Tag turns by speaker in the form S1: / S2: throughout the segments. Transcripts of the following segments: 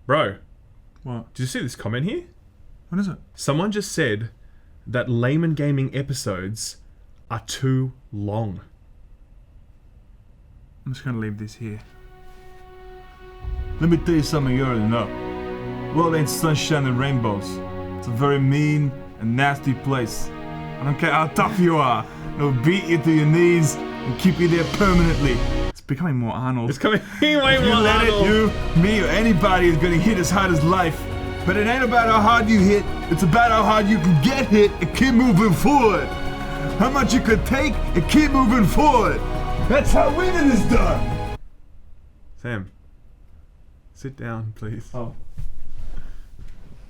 S1: Bro.
S2: What?
S1: Did you see this comment here?
S2: What is it?
S1: Someone just said that Layman Gaming episodes are too long.
S2: I'm just gonna leave this here. Let me tell you something you already know. World ain't sunshine and rainbows. It's a very mean and nasty place. I don't care how tough you are. It'll beat you to your knees and keep you there permanently. It's becoming more Arnold.
S1: It's coming way more
S2: You let
S1: Arnold.
S2: it, you, me, or anybody is gonna hit as hard as life. But it ain't about how hard you hit, it's about how hard you can get hit and keep moving forward. How much you could take and keep moving forward. That's how winning is done.
S1: Sam, sit down, please.
S2: Oh.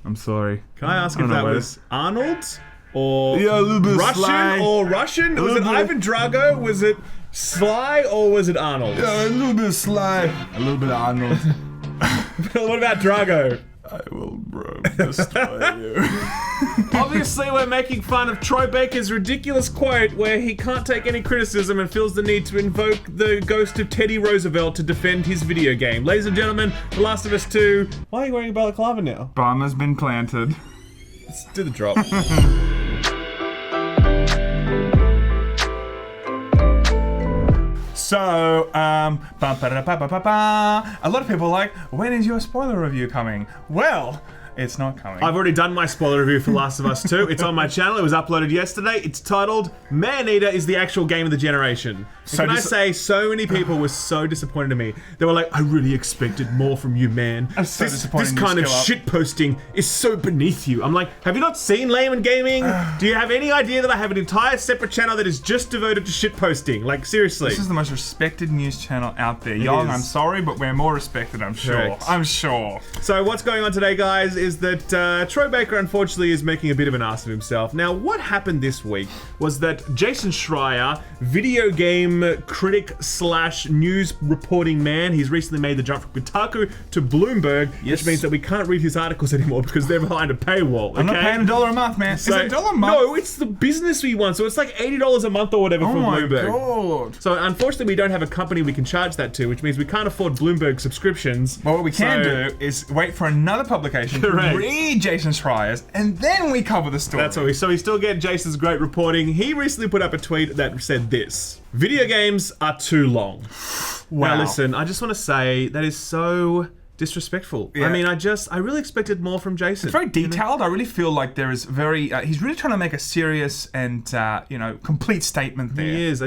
S2: I'm sorry.
S1: Can I ask
S2: I
S1: if
S2: don't
S1: that
S2: know
S1: was Arnold or
S2: Yeah, a little bit of
S1: Russian
S2: Sly.
S1: or Russian? Was it
S2: little bit-
S1: Ivan Drago? Was it Sly or was it Arnold?
S2: A little bit of Sly, a little bit of Arnold.
S1: What about Drago?
S2: I will, bro, destroy you.
S1: Obviously, we're making fun of Troy Baker's ridiculous quote where he can't take any criticism and feels the need to invoke the ghost of Teddy Roosevelt to defend his video game. Ladies and gentlemen, The Last of Us 2. Why are you wearing a balaclava now?
S2: Bomb has been planted.
S1: Let's do the drop.
S2: So, a lot of people are like, when is your spoiler review coming? Well, it's not coming.
S1: I've already done my spoiler review for Last of Us 2. It's on my channel. It was uploaded yesterday. It's titled Man-Eater is the actual game of the generation. And can I say, so many people were so disappointed in me. They were like, I really expected more from you, man.
S2: I'm so disappointed
S1: This
S2: in you,
S1: kind of
S2: Skill Up.
S1: shit posting is so beneath you. I'm like, have you not seen Layman Gaming? Do you have any idea that I have an entire separate channel that is just devoted to shit posting? Like, seriously.
S2: This is the most respected news channel out there. Young,
S1: is.
S2: I'm sorry, but we're more respected, I'm sure.
S1: Correct.
S2: I'm sure.
S1: So what's going on today, guys, is that Troy Baker, unfortunately, is making a bit of an ass of himself. Now, what happened this week was that Jason Schreier, video game critic / news reporting man, he's recently made the jump from Kotaku to Bloomberg,
S2: Yes.
S1: which means that we can't read his articles anymore because they're behind a paywall.
S2: I'm not
S1: okay?
S2: paying $1 a month, man.
S1: So-
S2: is it $1 a month?
S1: No, it's the business we want. So it's like $80 a month or whatever
S2: Oh
S1: for
S2: my
S1: Bloomberg.
S2: god.
S1: So unfortunately, we don't have a company we can charge that to, which means we can't afford Bloomberg subscriptions.
S2: Well, what we can
S1: So-
S2: do is wait for another publication
S1: Correct.
S2: to read Jason Schreier's, and then we cover the story.
S1: That's what we. So we still get Jason's great reporting. He recently put up a tweet that said this: video games are too long.
S2: Wow.
S1: Now listen, I just want to say that is so disrespectful.
S2: Yeah.
S1: I mean, I really expected more from Jason.
S2: It's very detailed. I really feel like there is very. He's really trying to make a serious and complete statement there.
S1: He is.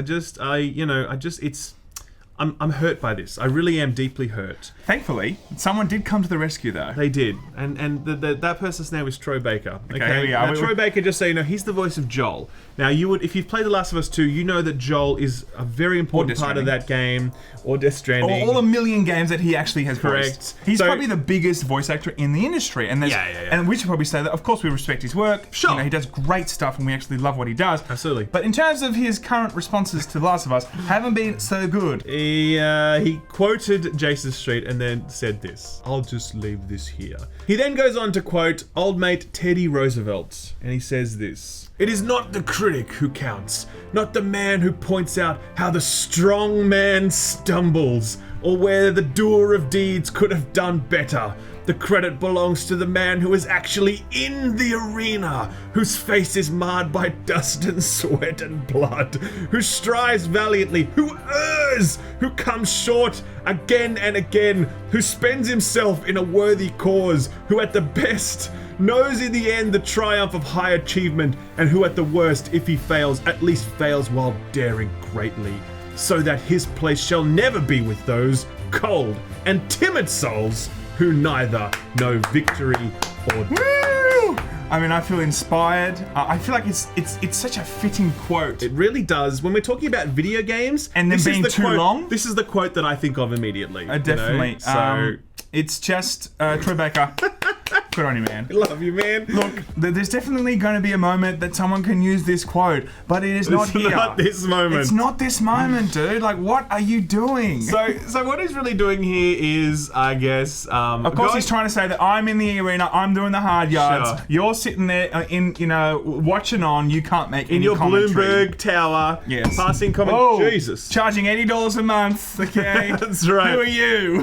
S1: I'm hurt by this. I really am deeply hurt.
S2: Thankfully, someone did come to the rescue, though.
S1: They did, and that person's name is Troy Baker. Okay,
S2: here we are.
S1: Now, Troy Baker, just so you know, he's the voice of Joel. Now, if you've played The Last of Us 2, you know that Joel is a very important
S2: Death
S1: part of
S2: Stranding.
S1: that game, or Death Stranding.
S2: All the million games that he actually has
S1: Correct.
S2: voiced. He's
S1: So-
S2: probably the biggest voice actor in the industry, and
S1: Yeah.
S2: And we should probably say that. Of course, we respect his work.
S1: Sure.
S2: He does great stuff, and we actually love what he does.
S1: Absolutely.
S2: But in terms of his current responses to The Last of Us, haven't been so good.
S1: He quoted Jason Street and then said this: I'll just leave this here. He then goes on to quote old mate Teddy Roosevelt, and he says this: It is not the critic who counts, not the man who points out how the strong man stumbles, or where the doer of deeds could have done better. The credit belongs to the man who is actually in the arena, whose face is marred by dust and sweat and blood, who strives valiantly, who errs, who comes short again and again, who spends himself in a worthy cause, who at the best knows in the end the triumph of high achievement, and who at the worst, if he fails, at least fails while daring greatly, so that his place shall never be with those cold and timid souls who neither know victory or
S2: Woo! I mean, I feel inspired. I feel like it's such a fitting quote.
S1: It really does. When we're talking about video games,
S2: And them
S1: this is
S2: being
S1: the
S2: too
S1: quote,
S2: long?
S1: This is the quote that I think of immediately.
S2: Definitely.
S1: You know? So
S2: It's just Troy Baker.
S3: Good on you, man.
S1: I love you, man.
S3: Look, there's definitely going to be a moment that someone can use this quote, but it is not here.
S1: It's not this moment.
S3: It's not this moment, dude. Like, what are you doing?
S1: So what he's really doing here is, I guess,
S3: of course, he's trying to say that I'm in the arena, I'm doing the hard yards.
S1: Sure.
S3: You're sitting there watching on. You can't make
S1: in
S3: any
S1: your
S3: commentary.
S1: Bloomberg tower,
S3: Yes.
S1: passing comment.
S3: Oh,
S1: Jesus,
S3: charging $80 a month. Okay,
S1: that's right.
S3: Who are you?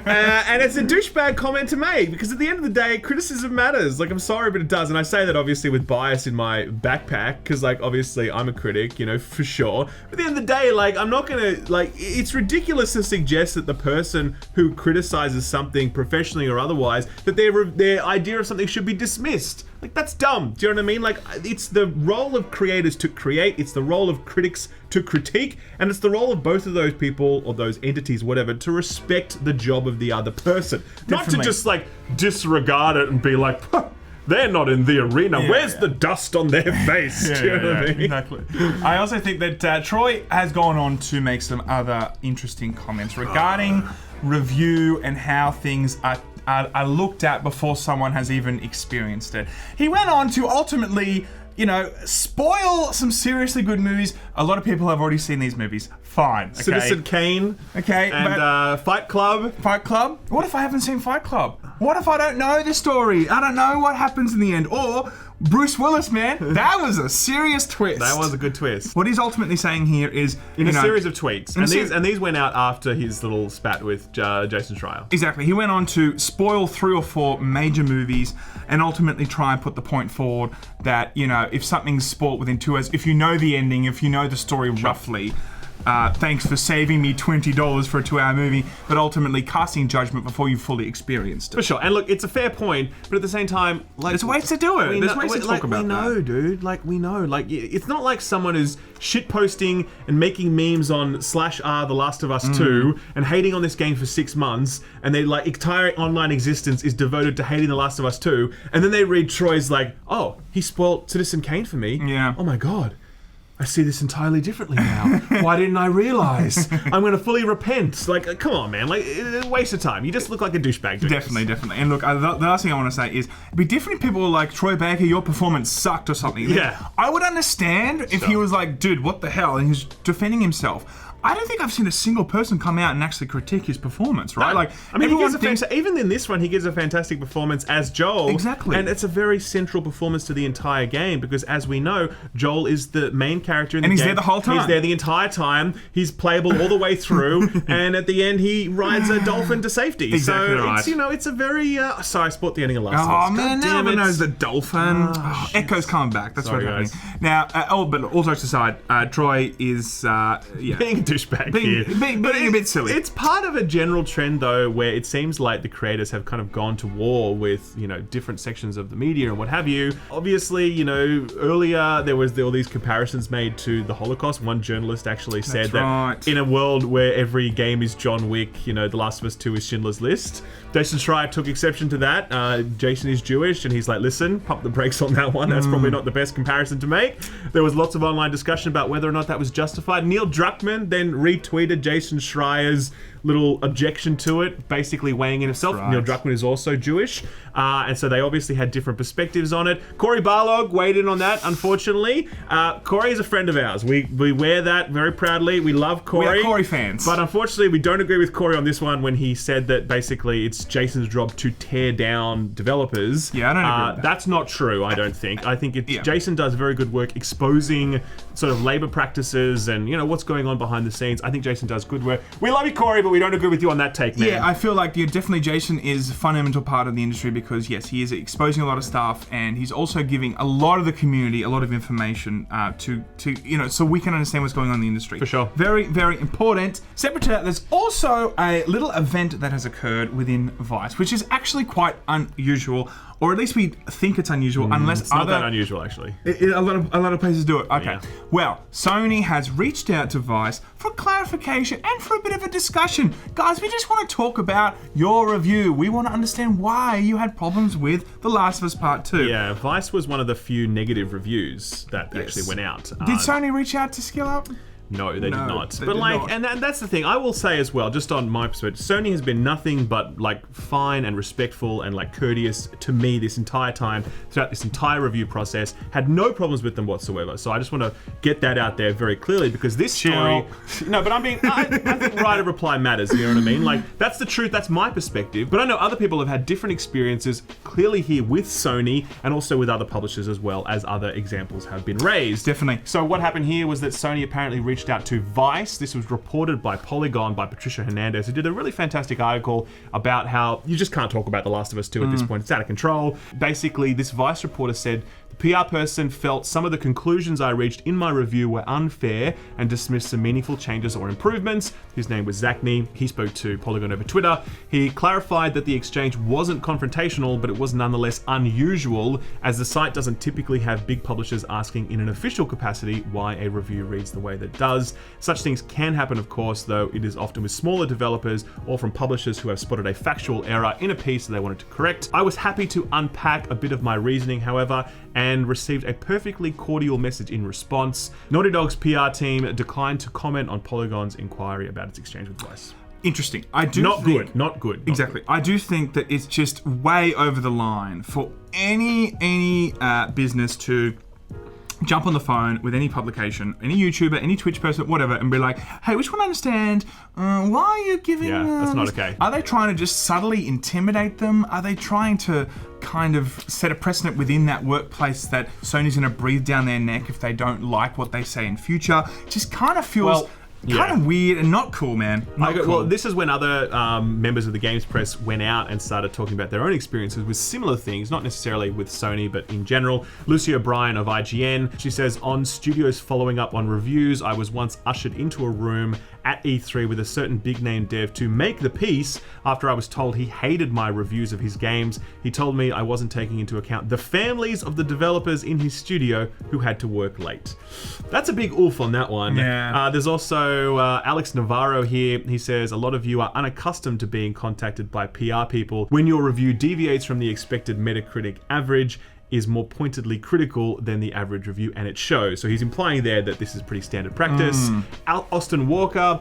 S1: And it's a douchebag comment to make because at the end of the day, criticism matters. Like, I'm sorry, but it does, and I say that obviously with bias in my backpack because, like, obviously I'm a critic, for sure. But at the end of the day, like, I'm not gonna it's ridiculous to suggest that the person who criticizes something professionally or otherwise that their idea of something should be dismissed. Like, that's dumb. Do you know what I mean? Like, it's the role of creators to create, it's the role of critics to critique, and it's the role of both of those people or those entities, whatever, to respect the job of the other person. Not to
S3: Definitely.
S1: just, like, disregard it and be like, they're not in the arena.
S3: Yeah,
S1: Where's the dust on their face? Do you know what I mean?
S3: Exactly. I also think that Troy has gone on to make some other interesting comments regarding review and how things are looked at before someone has even experienced it. He went on to ultimately, spoil some seriously good movies. A lot of people have already seen these movies. Fine. Okay?
S1: Citizen Kane.
S3: Okay,
S1: And Fight Club.
S3: Fight Club? What if I haven't seen Fight Club? What if I don't know the story? I don't know what happens in the end. Or Bruce Willis, man. That was a serious twist.
S1: That was a good twist.
S3: What he's ultimately saying here is...
S1: In a series of tweets. And these went out after his little spat with Jason Schreier.
S3: Exactly. He went on to spoil 3 or 4 major movies and ultimately try and put the point forward that, if something's spoiled within 2 hours, if you know the ending, if you know the story roughly... thanks for saving me $20 for a 2-hour movie, but ultimately casting judgment before you fully experienced it.
S1: For sure. And look, it's a fair point, but at the same time, like...
S3: There's ways to do it. There's ways to talk about
S1: that. We know, dude. Like, we know. Like, it's not like someone is shitposting and making memes on /r The Last of Us 2 and hating on this game for 6 months, and their, like, entire online existence is devoted to hating The Last of Us 2, and then they read Troy's like, oh, he spoiled Citizen Kane for me.
S3: Yeah.
S1: Oh my god. I see this entirely differently now. Why didn't I realize? I'm going to fully repent. Like, come on, man. Like, it's a waste of time. You just look like a douchebag.
S3: Definitely. And look, the last thing I want to say is, it'd be different if people were like, Troy Baker, your performance sucked or something.
S1: Yeah.
S3: I would understand if he was like, dude, what the hell? And he's defending himself. I don't think I've seen a single person come out and actually critique his performance, right?
S1: No.
S3: Like,
S1: I mean, even in this one, he gives a fantastic performance as Joel.
S3: Exactly.
S1: And it's a very central performance to the entire game because, as we know, Joel is the main character in the game.
S3: And he's there the whole time.
S1: He's there the entire time. He's playable all the way through. And at the end, he rides a dolphin to safety.
S3: Exactly
S1: so
S3: right.
S1: it's a very... sorry, I spoiled the ending of Last of
S3: Oh
S1: Us.
S3: man, now everyone knows the dolphin. Echo's coming back. That's
S1: Sorry,
S3: what's happening. Now, but all jokes aside, Troy is
S1: being a douchebag here.
S3: Being a bit silly.
S1: It's part of a general trend, though, where it seems like the creators have kind of gone to war with, different sections of the media and what have you. Obviously, earlier there was all these comparisons made to the Holocaust. One journalist actually said that in a world where every game is John Wick, The Last of Us 2 is Schindler's List. Jason Schreier took exception to that. Jason is Jewish, and he's like, listen, pump the brakes on that one. That's probably not the best comparison to make. There was lots of online discussion about whether or not that was justified. Neil Druckmann then retweeted Jason Schreier's little objection to it, basically weighing in himself.
S3: Right.
S1: Neil Druckmann is also Jewish, and so they obviously had different perspectives on it. Corey Barlog weighed in on that, unfortunately. Corey is a friend of ours. We wear that very proudly. We love Corey.
S3: We are Corey fans.
S1: But unfortunately, we don't agree with Corey on this one when he said that basically it's Jason's job to tear down developers.
S3: Yeah, I don't agree with that.
S1: That's not true, I don't think. I think Jason does very good work exposing sort of labor practices and, what's going on behind the scenes. I think Jason does good work. We love you, Corey, but we don't agree with you on that take, man.
S3: Yeah, I feel like definitely Jason is a fundamental part of the industry because, yes, he is exposing a lot of stuff and he's also giving a lot of the community a lot of information to so we can understand what's going on in the industry.
S1: For sure.
S3: Very, very important. Separate to that, there's also a little event that has occurred within Vice, which is actually quite unusual, or at least we think it's unusual, unless
S1: it's not that unusual, actually.
S3: A lot of places do it. Okay.
S1: Yeah.
S3: Well, Sony has reached out to Vice for clarification and for a bit of a discussion. Guys, we just want to talk about your review. We want to understand why you had problems with The Last of Us Part 2.
S1: Yeah, Vice was one of the few negative reviews that actually went out.
S3: Did Sony reach out to Skill Up?
S1: No, they did not.
S2: they
S1: But
S2: did
S1: like,
S2: not.
S1: and that's the thing. I will say as well, just on my perspective, Sony has been nothing but like fine and respectful and like courteous to me this entire time, throughout this entire review process. Had no problems with them whatsoever. So I just want to get that out there very clearly, because this story. No, but I think right of reply matters. You know what I mean? Like, that's the truth. That's my perspective. But I know other people have had different experiences clearly here with Sony and also with other publishers as well, as other examples have been raised.
S3: Definitely.
S1: So what happened here was that Sony apparently reached out to Vice. This was reported by Polygon, by Patricia Hernandez, who did a really fantastic article about how you just can't talk about The Last of Us 2 at this point. It's out of control. Basically, this Vice reporter said, the PR person felt some of the conclusions I reached in my review were unfair and dismissed some meaningful changes or improvements. His name was Zachney. He spoke to Polygon over Twitter. He clarified that the exchange wasn't confrontational, but it was nonetheless unusual, as the site doesn't typically have big publishers asking in an official capacity why a review reads the way that it does. Such things can happen, of course, though it is often with smaller developers or from publishers who have spotted a factual error in a piece that they wanted to correct. I was happy to unpack a bit of my reasoning, however, and received a perfectly cordial message in response. Naughty Dog's PR team declined to comment on Polygon's inquiry about its exchange with Vice.
S3: Interesting. I do
S1: Not
S3: think,
S1: good. Not good.
S3: Exactly. I do think that it's just way over the line for any business to jump on the phone with any publication, any YouTuber, any Twitch person, whatever, and be like, hey, we just want to understand, why are you giving...
S1: Yeah, that's not
S3: this?"
S1: okay.
S3: Are they trying to just subtly intimidate them? Are they trying to kind of set a precedent within that workplace that Sony's going to breathe down their neck if they don't like what they say in future? It just kind of feels... kind of weird and not cool, man. Not cool.
S1: Well, this is when other members of the games press went out and started talking about their own experiences with similar things, not necessarily with Sony, but in general. Lucy O'Brien of IGN, she says, on studios following up on reviews, I was once ushered into a room at E3 with a certain big name dev to make the piece after I was told he hated my reviews of his games. He told me I wasn't taking into account the families of the developers in his studio who had to work late. That's a big oof on that one.
S3: Yeah.
S1: There's also Alex Navarro here. He says, a lot of you are unaccustomed to being contacted by PR people when your review deviates from the expected Metacritic average, is more pointedly critical than the average review, and it shows. So he's implying there that this is pretty standard practice. Austin Walker,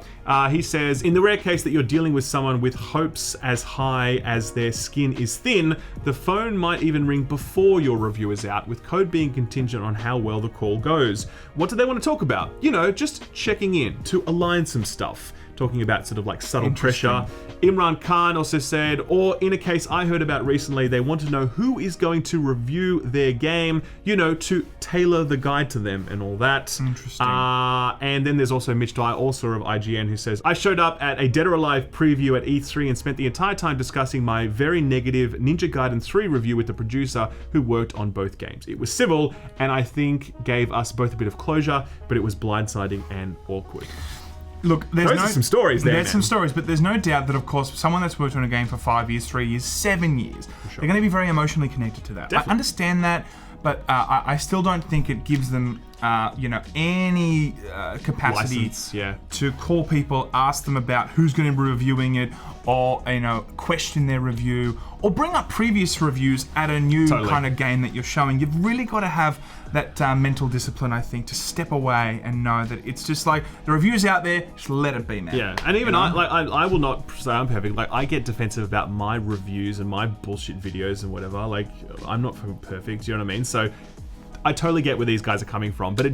S1: he says, in the rare case that you're dealing with someone with hopes as high as their skin is thin, the phone might even ring before your review is out, with code being contingent on how well the call goes. What do they want to talk about? You know, just checking in to align some stuff. Talking about sort of like subtle pressure. Imran Khan also said, or in a case I heard about recently, they want to know who is going to review their game, you know, to tailor the guide to them and all that.
S3: Interesting.
S1: And then there's also Mitch Dyer, also of IGN, who says, I showed up at a Dead or Alive preview at E3 and spent the entire time discussing my very negative Ninja Gaiden 3 review with the producer who worked on both games. It was civil, and I think gave us both a bit of closure, but it was blindsiding and awkward.
S3: Look,
S1: Those are some stories there,
S3: There's
S1: man.
S3: some stories, but there's no doubt that, of course, someone that's worked on a game for 5 years, 3 years, 7 years, they're going to be very emotionally connected to that.
S1: Definitely.
S3: I understand that, but I still don't think it gives them, any capacity
S1: License,
S3: to call people, ask them about who's going to be reviewing it, or question their review, or bring up previous reviews at a new kind of game that you're showing. You've really got to have that mental discipline, I think, to step away and know that it's just like the review's out there. Just let it be, man.
S1: Yeah, and even I will not say I'm perfect. Like, I get defensive about my reviews and my bullshit videos and whatever. Like, I'm not perfect. You know what I mean? So I totally get where these guys are coming from, but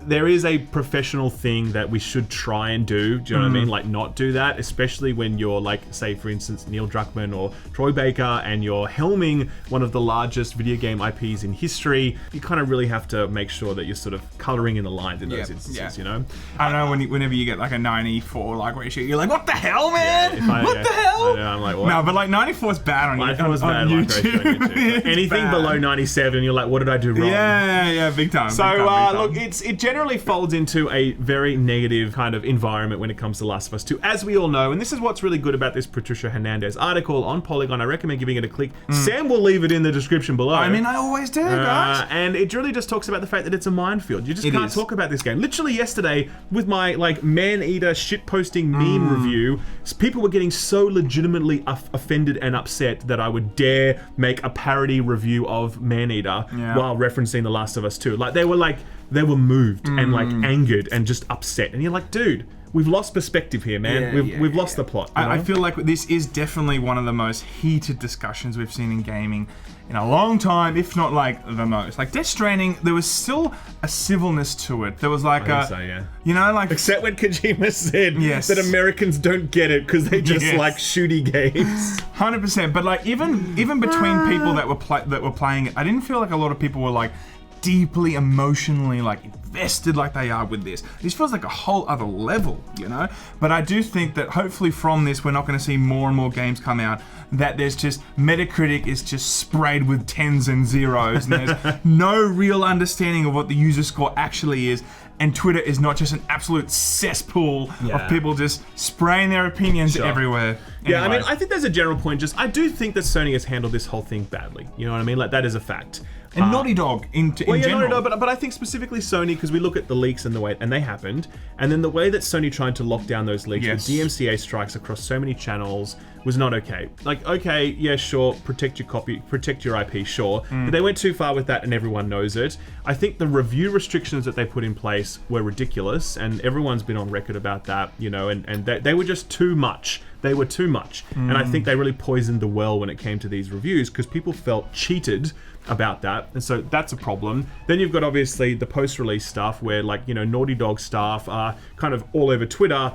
S1: there is a professional thing that we should try and do. Do you know what I mean? Like, not do that, especially when you're like, say, for instance, Neil Druckmann or Troy Baker, and you're helming one of the largest video game IPs in history. You kind of really have to make sure that you're sort of coloring in the lines in those instances, you know?
S3: I don't know, whenever you get like a 94 like ratio, you're like, what the hell, man? What the hell?
S1: I know, I'm like, what?
S3: No, but like 94 is bad on
S1: 94 is bad
S3: on
S1: like ratio on YouTube. Anything
S3: bad.
S1: below 97, you're like, what did I do wrong?
S3: Yeah, big time.
S1: So,
S3: big time.
S1: look, it generally folds into a very negative kind of environment when it comes to Last of Us 2, as we all know, and this is what's really good about this Patricia Hernandez article on Polygon. I recommend giving it a click. Sam will leave it in the description below.
S3: I mean, I always do, guys.
S1: And it really just talks about the fact that it's a minefield. You just can't talk about this game. Literally yesterday, with my like man-eater shit-posting meme review, people were getting so legitimately offended and upset that I would dare make a parody review of Man-Eater while referencing The Last of Us 2. Like, they were like, they were moved and like angered and just upset. And you're like, dude, we've lost perspective here, man. We've lost the plot. You know?
S3: I feel like this is definitely one of the most heated discussions we've seen in gaming in a long time, if not like the most. Like Death Stranding, there was still a civilness to it. There was like you know, like
S1: except when Kojima said
S3: Yes.
S1: that Americans don't get it because they just
S3: Yes.
S1: like shooty games.
S3: 100%. But like even between people that were playing it, I didn't feel like a lot of people were like deeply emotionally like invested like they are with this. This feels like a whole other level, you know? But I do think that hopefully from this we're not going to see more and more games come out that there's just Metacritic is just sprayed with tens and zeros and there's no real understanding of what the user score actually is, and Twitter is not just an absolute cesspool of people just spraying their opinions everywhere.
S1: Yeah, I
S3: Anyway.
S1: mean, I think there's a general point. I do think that Sony has handled this whole thing badly. You know what I mean? Like, that is a fact.
S3: And Naughty Dog in general.
S1: Naughty Dog, but I think specifically Sony, because we look at the leaks and the way, and they happened, and then the way that Sony tried to lock down those leaks with DMCA strikes across so many channels was not okay. Like, okay, yeah, sure, protect your copy, protect your IP, sure, but they went too far with that, and everyone knows it. I think the review restrictions that they put in place were ridiculous, and everyone's been on record about that, you know, and they were just too much. They were too much, and I think they really poisoned the well when it came to these reviews because people felt cheated about that, and so that's a problem. Then you've got obviously the post-release stuff where, like, you know, Naughty Dog staff are kind of all over Twitter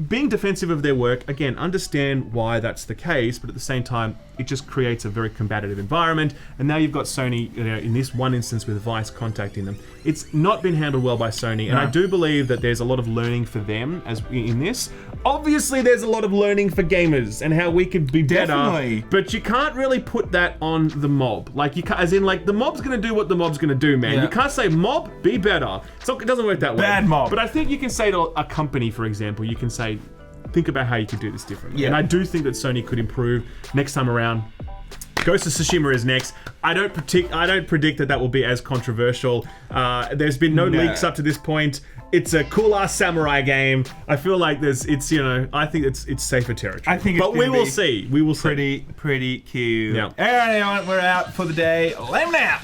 S1: being defensive of their work. Again, understand why that's the case, but at the same time it just creates a very combative environment. And now you've got Sony, you know, in this one instance with Vice contacting them. It's not been handled well by Sony, and I do believe that there's a lot of learning for them as in this. Obviously there's a lot of learning for gamers and how we could be better.
S3: Definitely.
S1: But you can't really put that on the mob. Like, you can't, as in, like, the mob's gonna do what the mob's gonna do, man. You can't say, mob, be better. It doesn't work that way.
S3: Bad mob.
S1: But I think you can say to a company, for example, you can say, think about how you could do this differently. And I do think that Sony could improve next time around. Ghost of Tsushima is next. I don't predict that will be as controversial. There's been no leaks up to this point. It's a cool ass samurai game. I feel like I think it's safer territory.
S3: I think it's
S1: but we will see. We will
S3: pretty cute.
S1: Yeah.
S3: Alright, we're out for the day. Laymen out.